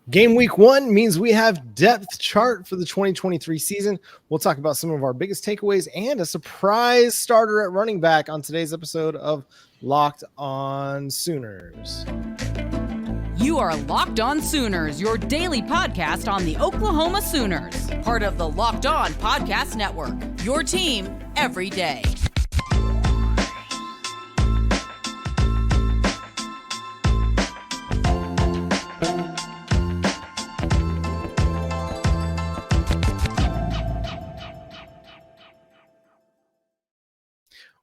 Game week 1 means we have depth chart for the 2023 season. We'll talk about some of our biggest takeaways and a surprise starter at running back on today's episode of Locked On Sooners. You are Locked On Sooners, your daily podcast on the Oklahoma Sooners, part of the Locked On Podcast Network, your team every day.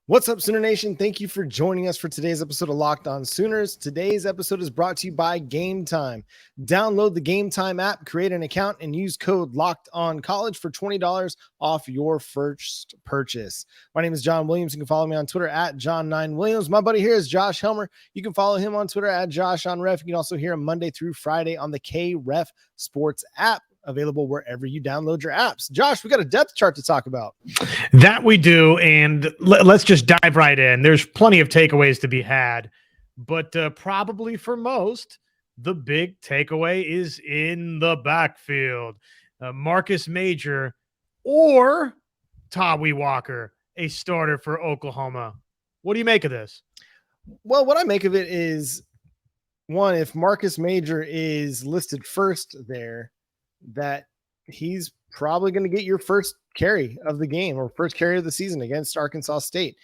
What's up, Sooner Nation? Thank you for joining us for today's episode of Locked On Sooners. Today's episode is brought to you by Gametime. Download the Gametime app, create an account, and use code LOCKEDONCollege for $20 off your first purchase. My name is John Williams. You can follow me on Twitter at John9Williams. My buddy here is Josh Helmer. You can follow him on Twitter at JoshOnRef. You can also hear him Monday through Friday on the KREF Sports app, available wherever you download your apps. Josh, we got a depth chart to talk about. That we do, and let's just dive right in. There's plenty of takeaways to be had, but probably for most, the big takeaway is in the backfield. Marcus Major or Tawee Walker, a starter for Oklahoma. What do you make of this? Well, what I make of it is, one, if Marcus Major is listed first there, that he's probably going to get your first carry of the game or first carry of the season against Arkansas State.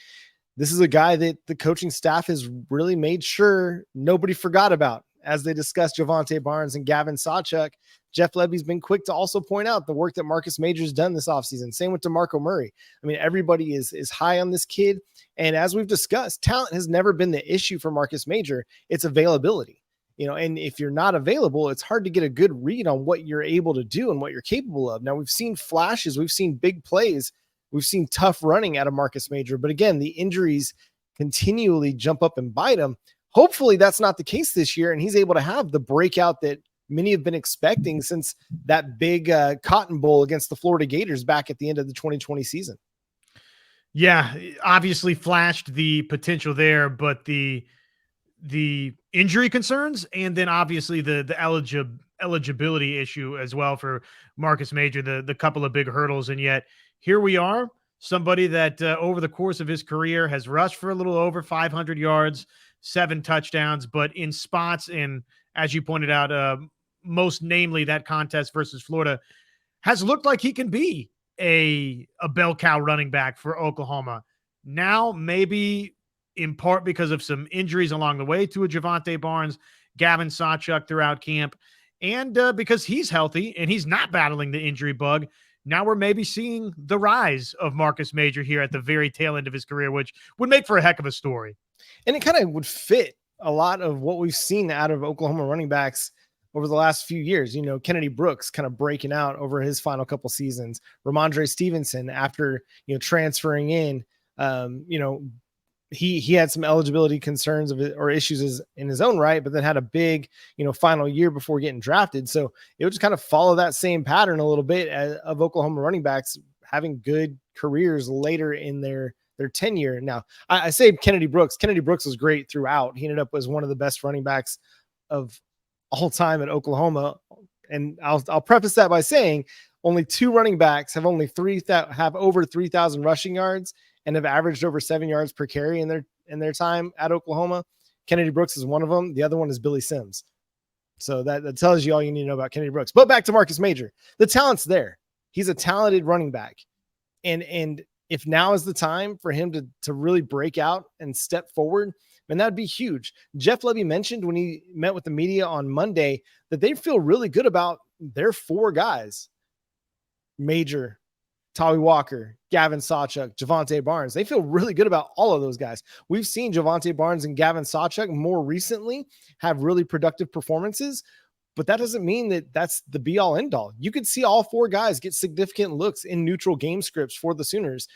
This is a guy that the coaching staff has really made sure nobody forgot about as they discussed Javonte Barnes and Gavin Sawchuk. Jeff Lebby's been quick to also point out the work that Marcus Major's done this offseason. Same with DeMarco Murray. I mean, everybody is high on this kid. And as we've discussed, talent has never been the issue for Marcus Major. It's availability. And if you're not available, it's hard to get a good read on what you're able to do and what you're capable of. Now, we've seen flashes, we've seen big plays, we've seen tough running out of Marcus Major, but again, the injuries continually jump up and bite him. Hopefully that's not the case this year, and he's able to have the breakout that many have been expecting since that big Cotton Bowl against the Florida Gators back at the end of the 2020 season. Yeah, obviously flashed the potential there, but the injury concerns, and then obviously the eligibility issue as well for Marcus Major, the couple of big hurdles. And yet here we are, somebody that over the course of his career has rushed for a little over 500 yards, 7 touchdowns, but in spots, and as you pointed out, most namely that contest versus Florida, has looked like he can be a bell cow running back for Oklahoma. Now, maybe in part because of some injuries along the way to a Javonte Barnes, Gavin Sawchuk throughout camp, and because he's healthy and he's not battling the injury bug, now we're maybe seeing the rise of Marcus Major here at the very tail end of his career, which would make for a heck of a story. And it kind of would fit a lot of what we've seen out of Oklahoma running backs over the last few years. Kennedy Brooks kind of breaking out over his final couple seasons. Ramondre Stevenson, after, transferring in, he had some eligibility concerns or issues in his own right, but then had a big, final year before getting drafted. So it would just kind of follow that same pattern a little bit of Oklahoma running backs having good careers later in their tenure. Now, I say Kennedy Brooks. Kennedy Brooks was great throughout. He ended up as one of the best running backs of all time at Oklahoma. And I'll preface that by saying only 2 running backs have over 3,000 rushing yards and have averaged over 7 yards per carry in their time at Oklahoma. Kennedy Brooks is one of them. The other one is Billy Sims. So that tells you all you need to know about Kennedy Brooks. But back to Marcus Major. The talent's there. He's a talented running back. And if now is the time for him to really break out and step forward, and that'd be huge. Jeff Lebby mentioned when he met with the media on Monday that they feel really good about their 4 guys. Major, Tawee Walker, Gavin Sawchuk, Javonte Barnes. They feel really good about all of those guys. We've seen Javonte Barnes and Gavin Sawchuk more recently have really productive performances, but that doesn't mean that that's the be all end all. You could see all 4 guys get significant looks in neutral game scripts for the Sooners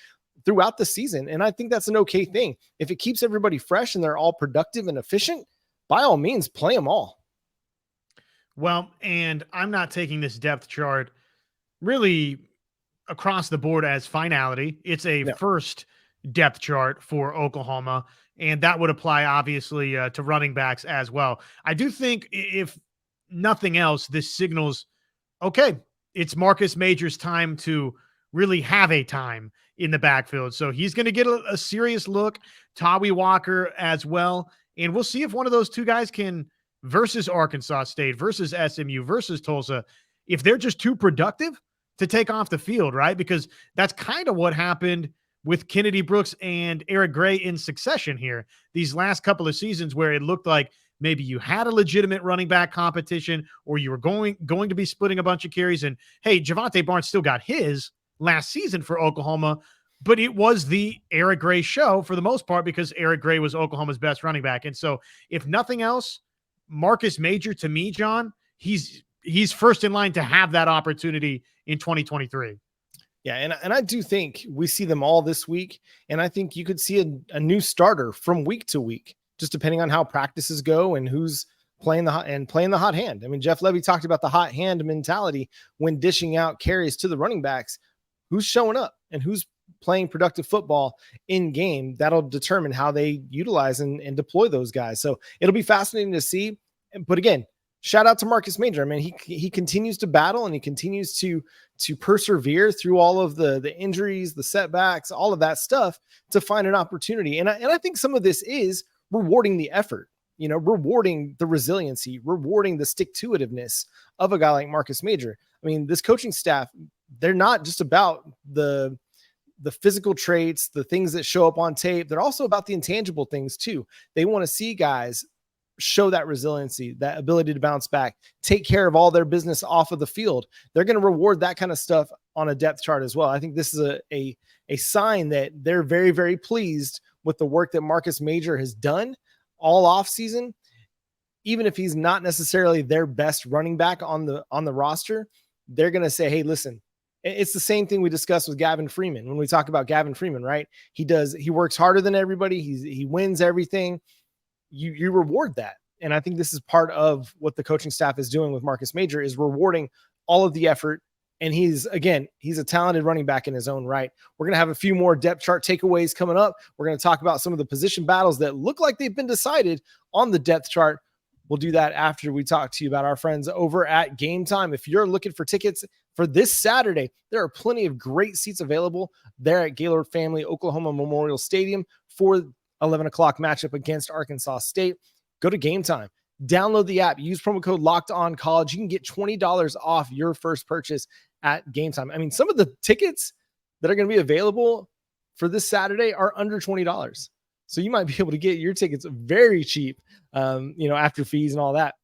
throughout the season. And I think that's an okay thing. If it keeps everybody fresh and they're all productive and efficient, by all means, play them all. Well, and I'm not taking this depth chart really across the board as finality. It's a first depth chart for Oklahoma, and that would apply obviously to running backs as well. I do think if nothing else, this signals, okay, it's Marcus Major's time to really have a time in the backfield. So he's going to get a serious look. Tawi Walker as well. And we'll see if one of those two guys can, versus Arkansas State, versus SMU, versus Tulsa, if they're just too productive to take off the field, right? Because that's kind of what happened with Kennedy Brooks and Eric Gray in succession here these last couple of seasons, where it looked like maybe you had a legitimate running back competition, or you were going to be splitting a bunch of carries. And hey, Javante Barnes still got his last season for Oklahoma, but it was the Eric Gray show for the most part, because Eric Gray was Oklahoma's best running back. And so if nothing else, Marcus Major, to me, John, he's first in line to have that opportunity in 2023. Yeah, and I do think we see them all this week, and I think you could see a new starter from week to week, just depending on how practices go and who's playing the hot hand. I mean, Jeff Levy talked about the hot hand mentality when dishing out carries to the running backs. Who's showing up and who's playing productive football in game? That'll determine how they utilize and deploy those guys. So it'll be fascinating to see. But again, shout out to Marcus Major. I mean, he continues to battle, and he continues to persevere through all of the injuries, the setbacks, all of that stuff to find an opportunity. And I think some of this is rewarding the effort, rewarding the resiliency, rewarding the stick-to-itiveness of a guy like Marcus Major. I mean, this coaching staff, they're not just about the physical traits, the things that show up on tape. They're also about the intangible things too. They want to see guys show that resiliency, that ability to bounce back, take care of all their business off of the field. They're going to reward that kind of stuff on a depth chart as well. I think this is a sign that they're very, very pleased with the work that Marcus Major has done all off season. Even if he's not necessarily their best running back on the roster, they're going to say, hey, listen, it's the same thing we discussed with Gavin Freeman. When we talk about Gavin Freeman, right? He works harder than everybody. He wins everything. You reward that. And I think this is part of what the coaching staff is doing with Marcus Major, is rewarding all of the effort. And he's a talented running back in his own right. We're going to have a few more depth chart takeaways coming up. We're going to talk about some of the position battles that look like they've been decided on the depth chart. We'll do that after we talk to you about our friends over at Gametime. If you're looking for tickets for this Saturday, there are plenty of great seats available there at Gaylord Family Oklahoma Memorial Stadium for 11 o'clock matchup against Arkansas State. Go to Gametime. Download the app. Use promo code LOCKEDONCollege. You can get $20 off your first purchase at Gametime. I mean, some of the tickets that are going to be available for this Saturday are under $20. So you might be able to get your tickets very cheap, after fees and all that.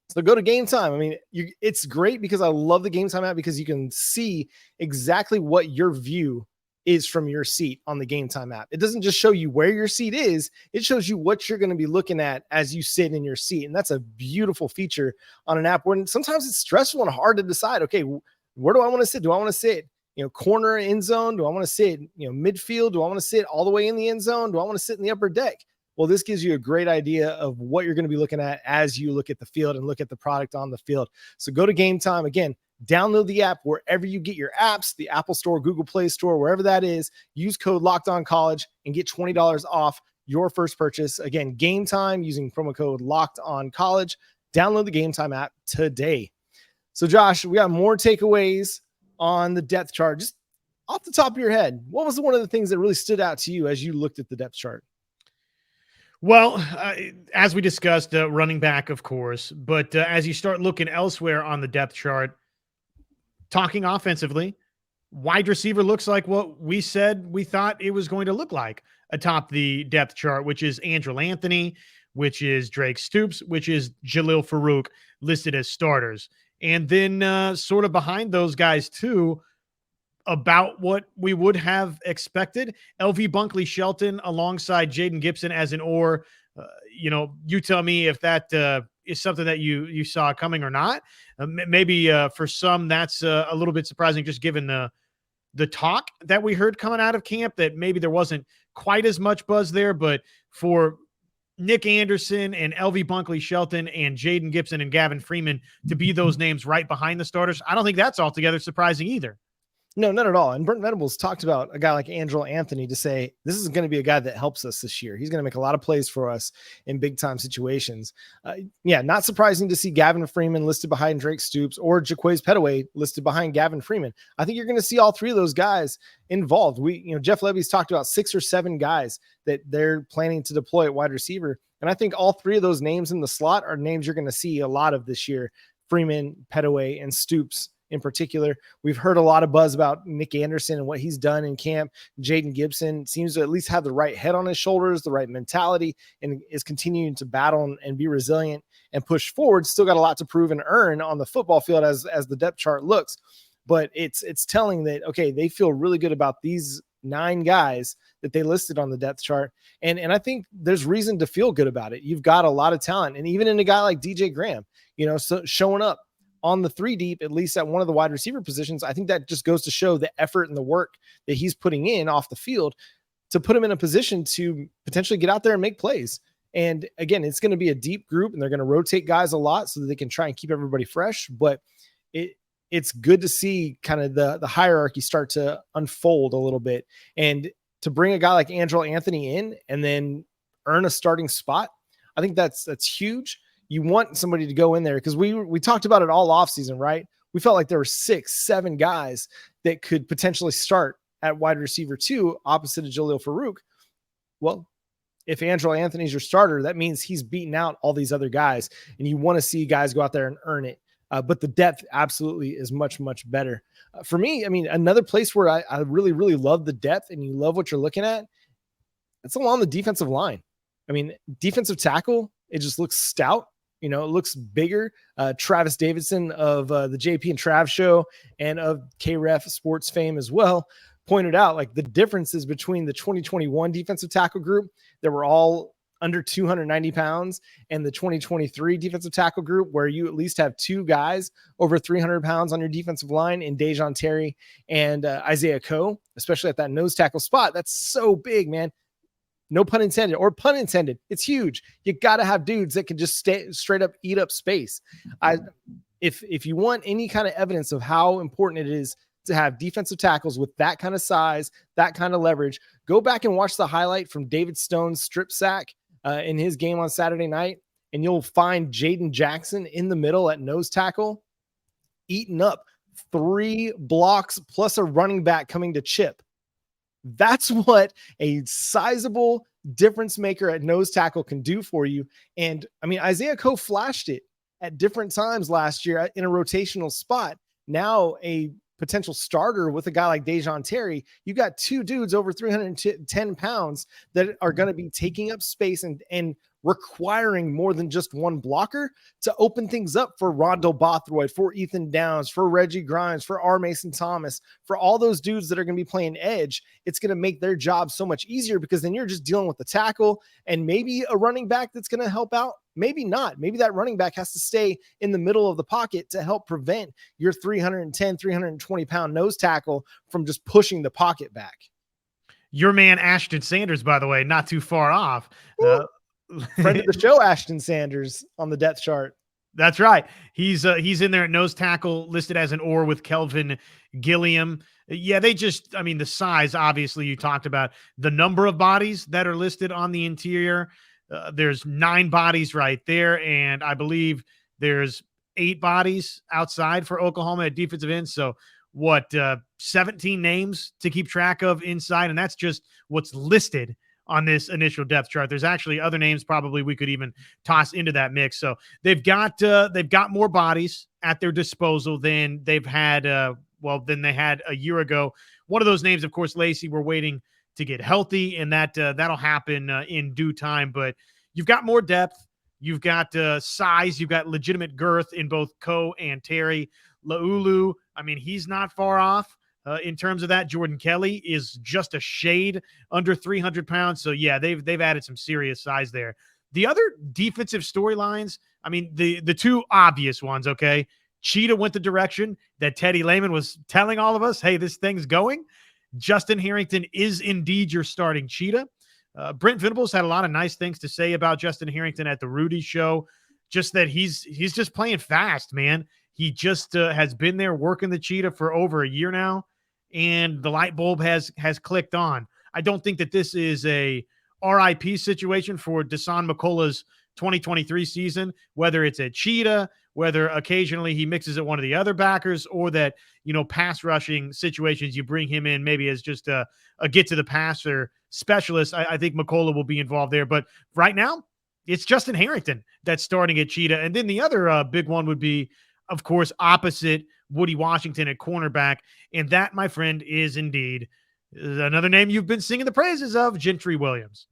So go to Gametime. I mean, it's great because I love the Gametime app, because you can see exactly what your view is from your seat on the Gametime app. It doesn't just show you where your seat is, it shows you what you're going to be looking at as you sit in your seat. And that's a beautiful feature on an app where sometimes it's stressful and hard to decide, okay, where do I want to sit? Do I want to sit, corner end zone? Do I want to sit, midfield? Do I want to sit all the way in the end zone? Do I want to sit in the upper deck? Well, this gives you a great idea of what you're going to be looking at as you look at the field and look at the product on the field. So go to Gametime. Again, download the app wherever you get your apps, the Apple Store, Google Play Store, wherever that is. Use code LOCKEDONCollege and get $20 off your first purchase. Again, Gametime using promo code LOCKEDONCollege. Download the Gametime app today. So, Josh, we got more takeaways on the depth chart. Just off the top of your head, what was one of the things that really stood out to you as you looked at the depth chart? Well, as we discussed, running back, of course, but as you start looking elsewhere on the depth chart, talking offensively, wide receiver looks like what we said we thought it was going to look like atop the depth chart, which is Andrel Anthony, which is Drake Stoops, which is Jalil Farouk, listed as starters. And then sort of behind those guys too, about what we would have expected, LV Bunkley Shelton alongside Jaden Gibson as an or. You tell me if that is something that you saw coming or not. Maybe for some that's a little bit surprising, just given the talk that we heard coming out of camp, that maybe there wasn't quite as much buzz there. But for Nick Anderson and LV Bunkley Shelton and Jaden Gibson and Gavin Freeman to be those names right behind the starters, I don't think that's altogether surprising either. No, not at all. And Brent Venables talked about a guy like Angelo Anthony to say, this is going to be a guy that helps us this year. He's going to make a lot of plays for us in big time situations. Yeah, not surprising to see Gavin Freeman listed behind Drake Stoops or Jaquaze Petaway listed behind Gavin Freeman. I think you're going to see all three of those guys involved. Jeff Levy's talked about 6 or 7 guys that they're planning to deploy at wide receiver. And I think all three of those names in the slot are names you're going to see a lot of this year. Freeman, Petaway, and Stoops in particular. We've heard a lot of buzz about Nick Anderson and what he's done in camp. Jaden Gibson seems to at least have the right head on his shoulders, the right mentality, and is continuing to battle and be resilient and push forward. Still got a lot to prove and earn on the football field as the depth chart looks. But it's telling that, okay, they feel really good about these 9 guys that they listed on the depth chart. And I think there's reason to feel good about it. You've got a lot of talent. And even in a guy like DJ Graham, so showing up on the 3 deep, at least at one of the wide receiver positions, I think that just goes to show the effort and the work that he's putting in off the field to put him in a position to potentially get out there and make plays. And again, it's going to be a deep group and they're going to rotate guys a lot so that they can try and keep everybody fresh. But it's good to see kind of the hierarchy start to unfold a little bit, and to bring a guy like Angelo Anthony in and then earn a starting spot. I think that's huge. You want somebody to go in there because we talked about it all offseason, right? We felt like there were 6, 7 guys that could potentially start at wide receiver 2 opposite of Jaleel Farouk. Well, if Angelo Anthony's your starter, that means he's beaten out all these other guys, and you want to see guys go out there and earn it. But the depth absolutely is much, much better. For me, I mean, another place where I really, really love the depth and you love what you're looking at, it's along the defensive line. I mean, defensive tackle, it just looks stout. It looks bigger. Travis Davidson of the JP and Trav show and of KREF sports fame as well pointed out like the differences between the 2021 defensive tackle group that were all under 290 pounds and the 2023 defensive tackle group, where you at least have 2 guys over 300 pounds on your defensive line in Dejon Terry and Isaiah Coe, especially at that nose tackle spot. That's so big, man. No pun intended, or pun intended. It's huge. You got to have dudes that can just stay straight up, eat up space. If you want any kind of evidence of how important it is to have defensive tackles with that kind of size, that kind of leverage, go back and watch the highlight from David Stone's strip sack in his game on Saturday night, and you'll find Jaden Jackson in the middle at nose tackle, eating up 3 blocks plus a running back coming to chip. That's what a sizable difference maker at nose tackle can do for you. And I mean, Isaiah Coe flashed it at different times last year in a rotational spot. Now a potential starter with a guy like Dejon Terry, you got 2 dudes over 310 pounds that are going to be taking up space and requiring more than just one blocker to open things up for Rondo Bothroyd, for Ethan Downs, for Reggie Grimes, for R. Mason Thomas, for all those dudes that are going to be playing edge. It's going to make their job so much easier because then you're just dealing with the tackle and maybe a running back that's going to help out. Maybe not. Maybe that running back has to stay in the middle of the pocket to help prevent your 310, 320 pound nose tackle from just pushing the pocket back. Your man, Ashton Sanders, by the way, not too far off. Friend of the show, Ashton Sanders on the depth chart. That's right. He's in there at nose tackle, listed as an or with Kelvin Gilliam. Yeah, the size, obviously, you talked about the number of bodies that are listed on the interior. There's 9 bodies right there, and I believe there's 8 bodies outside for Oklahoma at defensive end. So 17 names to keep track of inside, and that's just what's listed on this initial depth chart. There's actually other names probably we could even toss into that mix. So they've got more bodies at their disposal than they've had than they had a year ago. One of those names, of course, Lacey, we're waiting to get healthy, and that'll happen in due time. But you've got more depth, you've got size, you've got legitimate girth in both Coe and Terry. Laulu, I mean, he's not far off. In terms of that, Jordan Kelly is just a shade under 300 pounds. So yeah, they've added some serious size there. The other defensive storylines, I mean, the 2 obvious ones, okay? Cheetah went the direction that Teddy Lehman was telling all of us, hey, this thing's going. Justin Harrington is indeed your starting Cheetah. Brent Venables had a lot of nice things to say about Justin Harrington at the Rudy show, just that he's just playing fast, man. He just has been there working the Cheetah for over a year now. and the light bulb has clicked on. I don't think that this is a RIP situation for Dasan McCullough's 2023 season, whether it's at Cheetah, whether occasionally he mixes at one of the other backers, or that, pass rushing situations, you bring him in maybe as just a get to the passer specialist. I think McCullough will be involved there. But right now, it's Justin Harrington that's starting at Cheetah. And then the other big one would be, of course, opposite Woody Washington at cornerback. And that, my friend, is indeed another name you've been singing the praises of, Gentry Williams.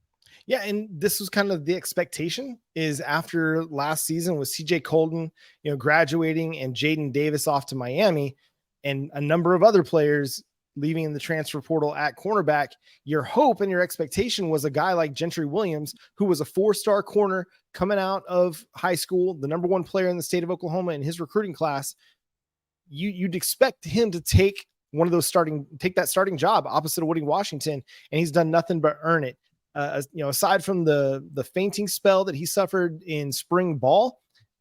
Yeah, and this was kind of the expectation is after last season with CJ Colton, graduating and Jaden Davis off to Miami and a number of other players leaving in the transfer portal at cornerback, your hope and your expectation was a guy like Gentry Williams, who was a 4-star corner coming out of high school, the number 1 player in the state of Oklahoma in his recruiting class. You'd expect him to take that starting job opposite of Woody Washington, and he's done nothing but earn it. Aside from the fainting spell that he suffered in spring ball,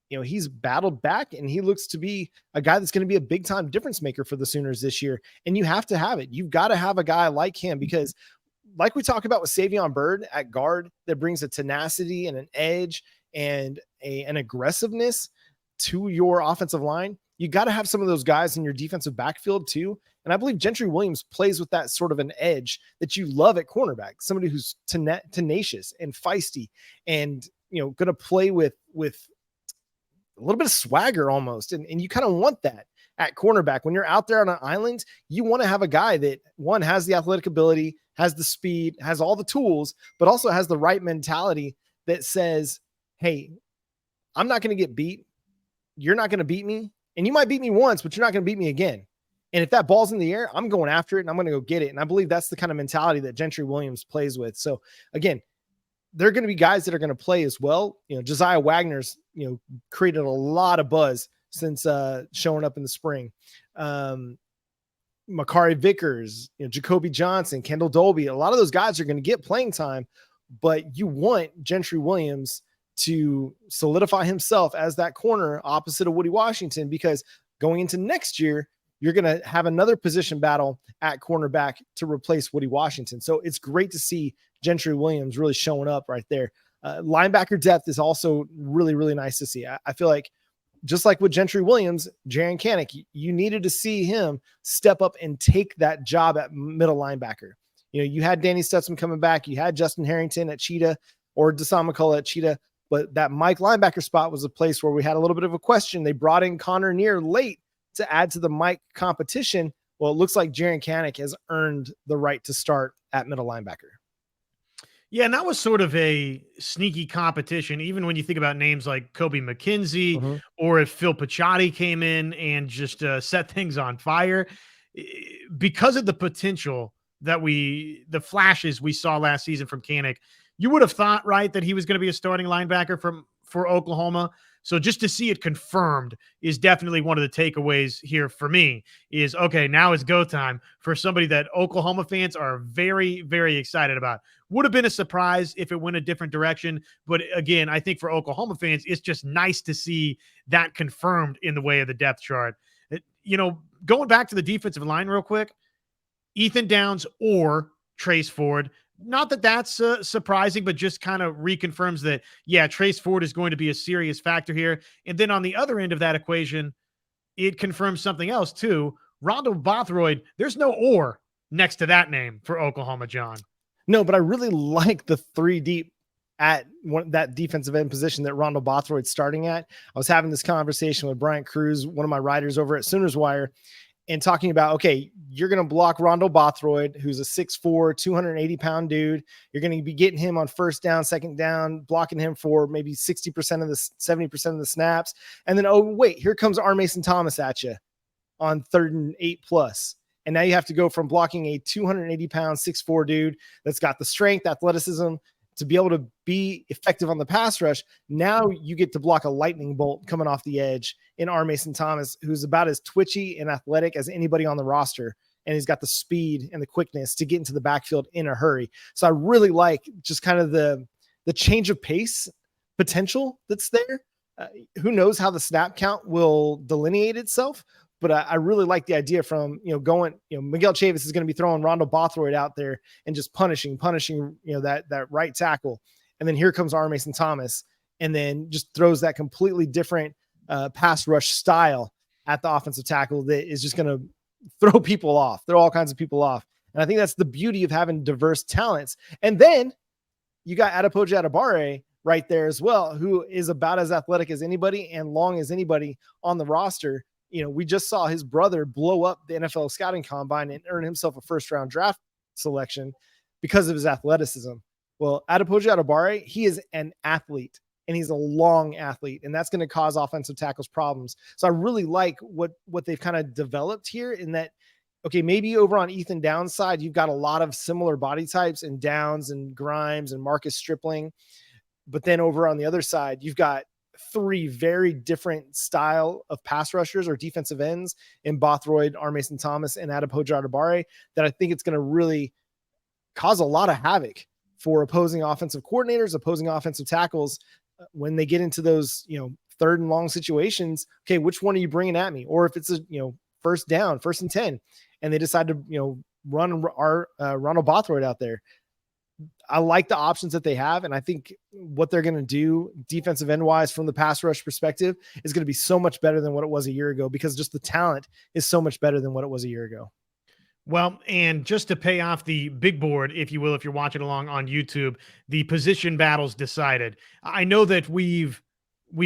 he's battled back, and he looks to be a guy that's going to be a big time difference maker for the Sooners this year. And you have to have it. You've got to have a guy like him, because like we talk about with Savion Byrd at guard, that brings a tenacity and an edge and an aggressiveness to your offensive line. You got to have some of those guys in your defensive backfield too. And I believe Gentry Williams plays with that sort of an edge that you love at cornerback, somebody who's tenacious and feisty and, going to play with a little bit of swagger almost. And you kind of want that at cornerback. When you're out there on an island, you want to have a guy that, one, has the athletic ability, has the speed, has all the tools, but also has the right mentality that says, hey, I'm not going to get beat. You're not going to beat me. And you might beat me once, but you're not going to beat me again. And if that ball's in the air, I'm going after it and I'm going to go get it. And I believe that's the kind of mentality that Gentry Williams plays with. So again, there are going to be guys that are going to play as well. Josiah Wagner's, created a lot of buzz since showing up in the spring. Makari Vickers, Jacoby Johnson, Kendall Dolby, a lot of those guys are going to get playing time, but you want Gentry Williams to solidify himself as that corner opposite of Woody Washington, because going into next year, you're going to have another position battle at cornerback to replace Woody Washington. So it's great to see Gentry Williams really showing up right there. Linebacker depth is also really, really nice to see. I feel like just like with Gentry Williams, Jaren Kanak, you needed to see him step up and take that job at middle linebacker. You had Danny Stutzman coming back. You had Justin Harrington at Cheetah or Dasan McCullough at Cheetah. But that Mike linebacker spot was a place where we had a little bit of a question. They brought in Connor Neer late to add to the Mike competition. Well, it looks like Jaren Kanak has earned the right to start at middle linebacker. Yeah, and that was sort of a sneaky competition, even when you think about names like Kobe McKenzie, or if Phil Picciotti came in and just set things on fire. Because of the potential that the flashes we saw last season from Kanak, you would have thought, right, that he was going to be a starting linebacker for Oklahoma. So just to see it confirmed is definitely one of the takeaways here for me is, okay, now it's go time for somebody that Oklahoma fans are very, very excited about. Would have been a surprise if it went a different direction. But again, I think for Oklahoma fans, it's just nice to see that confirmed in the way of the depth chart. Going back to the defensive line real quick, Ethan Downs or Trace Ford. Not that that's surprising, but just kind of reconfirms that, yeah, Trace Ford is going to be a serious factor here. And then on the other end of that equation, it confirms something else too. Rondo Bothroyd, there's no or next to that name for Oklahoma, John. No, but I really like the 3 deep at that defensive end position that Rondo Bothroyd's starting at. I was having this conversation with Bryant Cruz, one of my writers over at Sooners Wire, and talking about, okay, you're going to block Rondo Bothroyd, who's a 6'4", 280-pound dude. You're going to be getting him on first down, second down, blocking him for maybe 60% of the 70% of the snaps. And then, oh, wait, here comes R. Mason Thomas at you on 3rd and 8+. And now you have to go from blocking a 280-pound, 6'4" dude that's got the strength, athleticism to be able to be effective on the pass rush. Now you get to block a lightning bolt coming off the edge in R. Mason Thomas, who's about as twitchy and athletic as anybody on the roster. And he's got the speed and the quickness to get into the backfield in a hurry. So I really like just kind of the change of pace potential that's there. Who knows how the snap count will delineate itself, but I really like the idea from, going, Miguel Chavis is going to be throwing Rondo Bothroyd out there and just punishing, that right tackle. And then here comes R. Mason Thomas, and then just throws that completely different pass rush style at the offensive tackle that is just going to throw all kinds of people off. And I think that's the beauty of having diverse talents. And then you got Adepoju Adebawore right there as well, who is about as athletic as anybody and long as anybody on the roster. We just saw his brother blow up the NFL scouting combine and earn himself a first-round draft selection because of his athleticism. Well, Adepoju Adebawore, he is an athlete, and he's a long athlete, and that's going to cause offensive tackles problems. So I really like what they've kind of developed here in that, okay, maybe over on Ethan Downs' side, you've got a lot of similar body types in Downs and Grimes and Marcus Stripling. But then over on the other side, you've got three very different style of pass rushers or defensive ends in Bothroyd, R. Mason Thomas, and Adepoju Adebawore that I think it's going to really cause a lot of havoc for opposing offensive coordinators, opposing offensive tackles when they get into those, third and long situations. Okay, which one are you bringing at me? Or if it's a, first down, 1st and 10, and they decide to, run our Ronald Bothroyd out there. I like the options that they have. And I think what they're going to do defensive end wise from the pass rush perspective is going to be so much better than what it was a year ago, because just the talent is so much better than what it was a year ago. Well, and just to pay off the big board, if you will, if you're watching along on YouTube, the position battles decided. I know that we've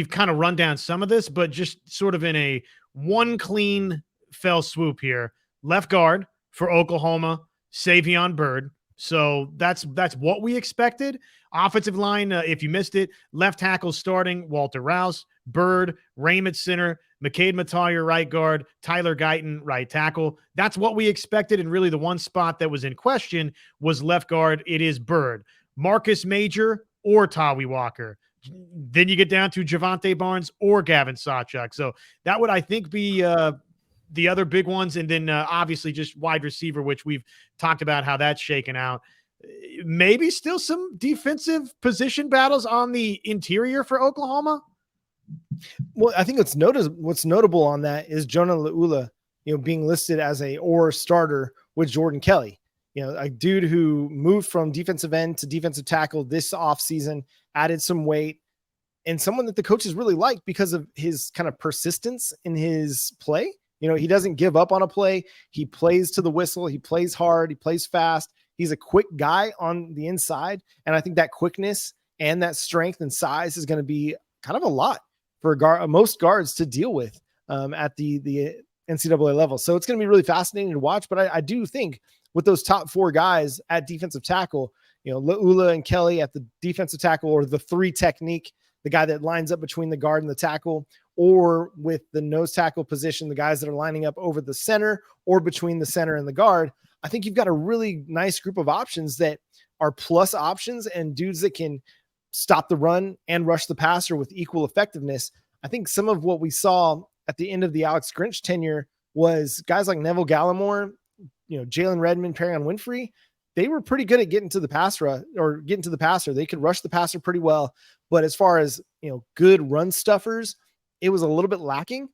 kind of run down some of this, but just sort of in a one clean fell swoop here. Left guard for Oklahoma, Savion Byrd. So that's what we expected. Offensive line, if you missed it, left tackle starting Walter Rouse, Byrd, Raymond center, McCade Matalier right guard, Tyler Guyton right tackle. That's what we expected, and really the one spot that was in question was left guard. It is Byrd, Marcus Major, or Tawi Walker. Then you get down to Javante Barnes or Gavin Sawchuk. So that would, I think, be the other big ones. And then obviously just wide receiver, which we've talked about how that's shaken out. Maybe still some defensive position battles on the interior for Oklahoma. Well, I think what's notable on that is Jonah Laula, being listed as a starter with Jordan Kelly, a dude who moved from defensive end to defensive tackle this offseason, added some weight, and someone that the coaches really like because of his kind of persistence in his play. He doesn't give up on a play. He plays to the whistle. He plays hard. He plays fast. He's a quick guy on the inside. And I think that quickness and that strength and size is going to be kind of a lot for most guards to deal with at the NCAA level. So it's going to be really fascinating to watch. But I do think with those top four guys at defensive tackle, Laula and Kelly at the defensive tackle, or the three technique, the guy that lines up between the guard and the tackle, or with the nose tackle position, the guys that are lining up over the center or between the center and the guard. I think you've got a really nice group of options that are plus options and dudes that can stop the run and rush the passer with equal effectiveness. I think some of what we saw at the end of the Alex Grinch tenure was guys like Neville Gallimore, Jalen Redmond, Perrion Winfrey. They were pretty good at getting to the passer. They could rush the passer pretty well. But as far as, good run stuffers, it was a little bit lacking,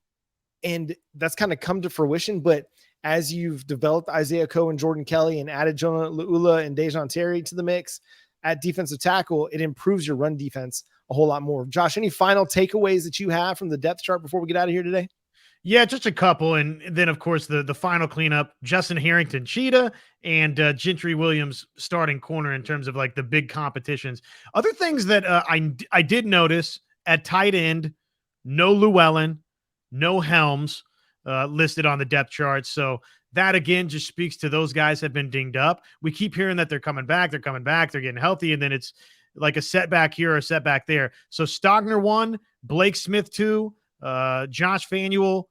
and that's kind of come to fruition. But as you've developed Isaiah Coe and Jordan Kelly and added Jonah Laula and Dejon Terry to the mix at defensive tackle, it improves your run defense a whole lot more. Josh, any final takeaways that you have from the depth chart before we get out of here today? Yeah, just a couple. And then, of course, the final cleanup, Justin Harrington, Cheetah, and Gentry Williams starting corner in terms of like the big competitions. Other things that I did notice at tight end, no Llewellyn, no Helms listed on the depth chart. So that, again, just speaks to those guys have been dinged up. We keep hearing that they're coming back, they're getting healthy, and then it's like a setback here or a setback there. So Stogner 1, Blake Smith 2, Josh Fanuel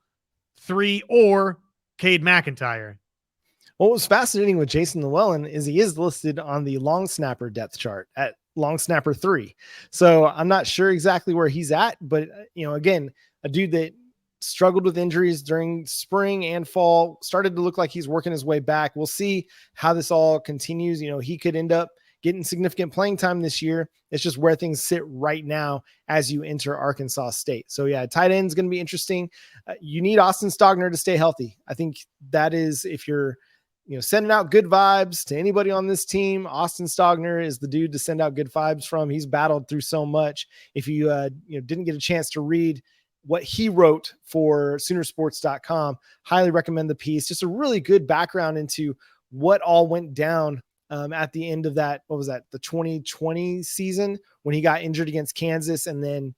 3, or Cade McIntyre. What was fascinating with Jason Llewellyn is he is listed on the long snapper depth chart at long snapper 3. So I'm not sure exactly where he's at, but again, a dude that struggled with injuries during spring and fall, started to look like he's working his way back. We'll see how this all continues. He could end up getting significant playing time this year. It's just where things sit right now as you enter Arkansas State. So yeah, tight end is going to be interesting. You need Austin Stogner to stay healthy. I think that is, if you're sending out good vibes to anybody on this team, Austin Stogner is the dude to send out good vibes from. He's battled through so much. If you didn't get a chance to read what he wrote for Soonersports.com, highly recommend the piece. Just a really good background into what all went down at the end of that. What was that? The 2020 season when he got injured against Kansas and then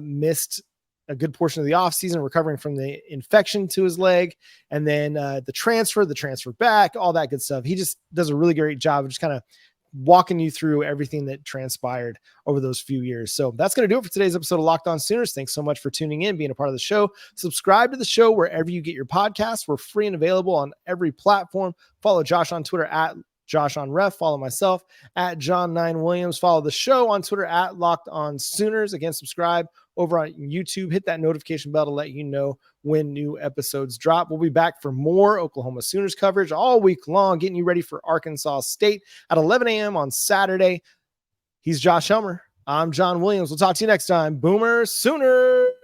missed a good portion of the offseason, recovering from the infection to his leg, and then the transfer back, all that good stuff. He just does a really great job of just kind of walking you through everything that transpired over those few years. So that's going to do it for today's episode of Locked On Sooners. Thanks so much for tuning in, being a part of the show. Subscribe to the show wherever you get your podcasts. We're free and available on every platform. Follow Josh on Twitter at Josh on Ref. Follow myself at John9Williams. Follow the show on Twitter at Locked On Sooners. Again, subscribe over on YouTube. Hit that notification bell to let you know when new episodes drop. We'll be back for more Oklahoma Sooners coverage all week long, getting you ready for Arkansas State at 11 a.m. on Saturday. He's Josh Helmer. I'm John Williams. We'll talk to you next time. Boomer Sooners.